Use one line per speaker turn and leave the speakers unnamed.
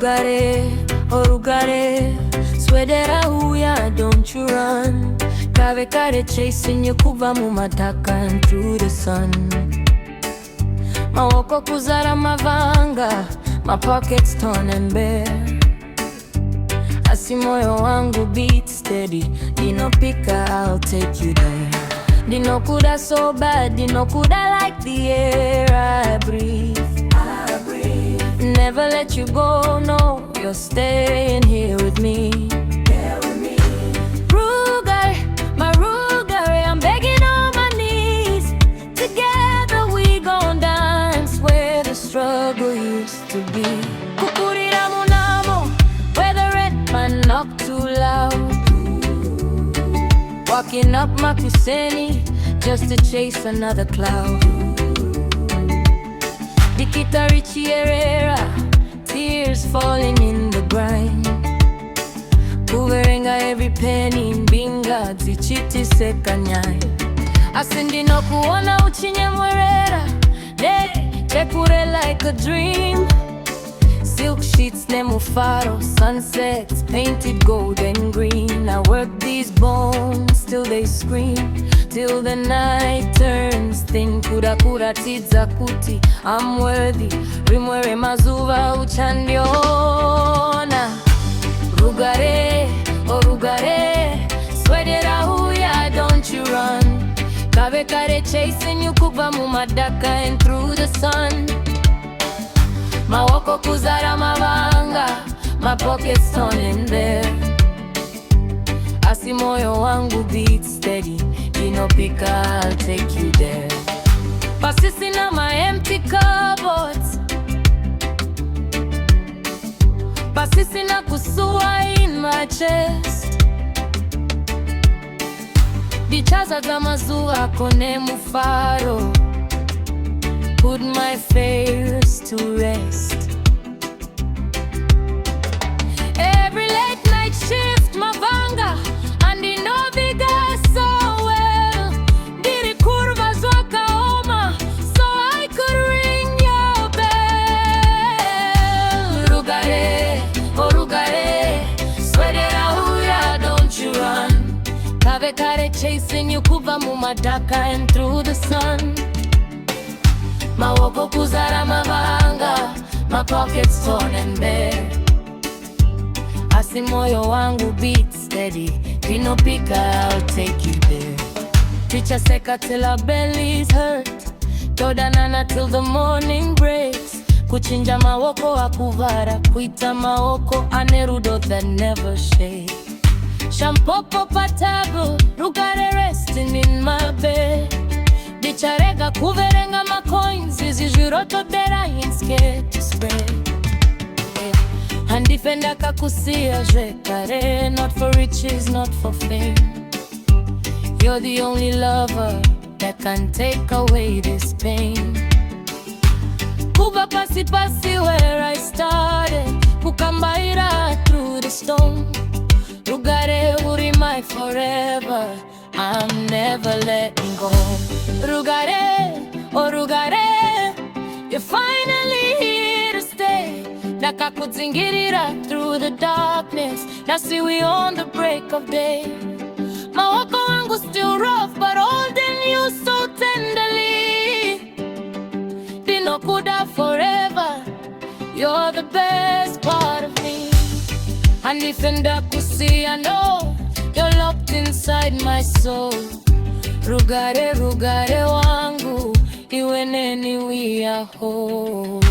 Rugare, oh Rugare, swedera huya, don't you run. Kare chasing you kuva mumataka and through the sun. Mawoko kuzara mavanga, my pockets torn and bare. Asi moyo wangu beat steady, ndinopika, I'll take you there. Ndinokuda so bad, ndinokuda like the air I breathe. Never let you go, no, you're staying here with me. Rugare, my Rugare, I'm begging on my knees. Together we gon' dance where the struggle used to be. Kukurira munamo, where the red man knock too loud. Walking up Makuseni just to chase another cloud. Dikitarichi Herrera, tears falling in the grind. Kuverenga every penny, mbinga zichiti sekanyai. Ndinokuwana uchinyamwerera, tekure like a dream. Silk sheets nemufaro, sunsets painted gold and green. I work these bones till they scream, till the night turns thin. Kura tidza kuti I'm worthy, rimwere mazuva uchandiona. Rugare, oh Rugare, swedera huya, don't you run. Kare chasing you kuva mumadaka and through the sun. Mawoko kuzara mavanga, my pockets torn in there. Asi moyo wangu beat steady, ndinopika, I'll take you there. Pasisi na my empty cupboards, pasisi na kusua in my chest. Dichaza za mazuva kone mufaro, put my fears to rest. Every late night shift mavanga, ndinoviga so well. Diri kurva zwaka oma, so I could ring your bell. Rugare, oh Rugare, swedera huya, don't you run. Kare chasing you kuva mumadaka and through the sun. Mawoko kuzara mavanga, my pockets torn and bare. Asi moyo wangu beat steady, ndinopika, I'll take you there. Ticha seka till our bellies hurt, todanana till the morning breaks. Kuchinja mawoko akuvara, kuita mawoko anerudo that never shake. Shampopo patable, Rugare resting in my bed. Dicharega kuverenga my coins, izi jiroto that I ain't scared to spread. And defenda kakusia jekare, not for riches, not for fame. You're the only lover that can take away this pain. Kuba pasi where I started, kukambaira through the storm. Rugare uri my forever, I'm never letting go. Rugare, oh Rugare, you're finally here to stay. Nakakuzingirira through the darkness, now see we on the break of day. Mawoko wangu still rough, but holding you so tenderly. Ndinokuda forever, you're the best part of me. And if ndakusi, I know you're locked inside my soul. Rugare, Rugare wangu, iwe neni we are whole.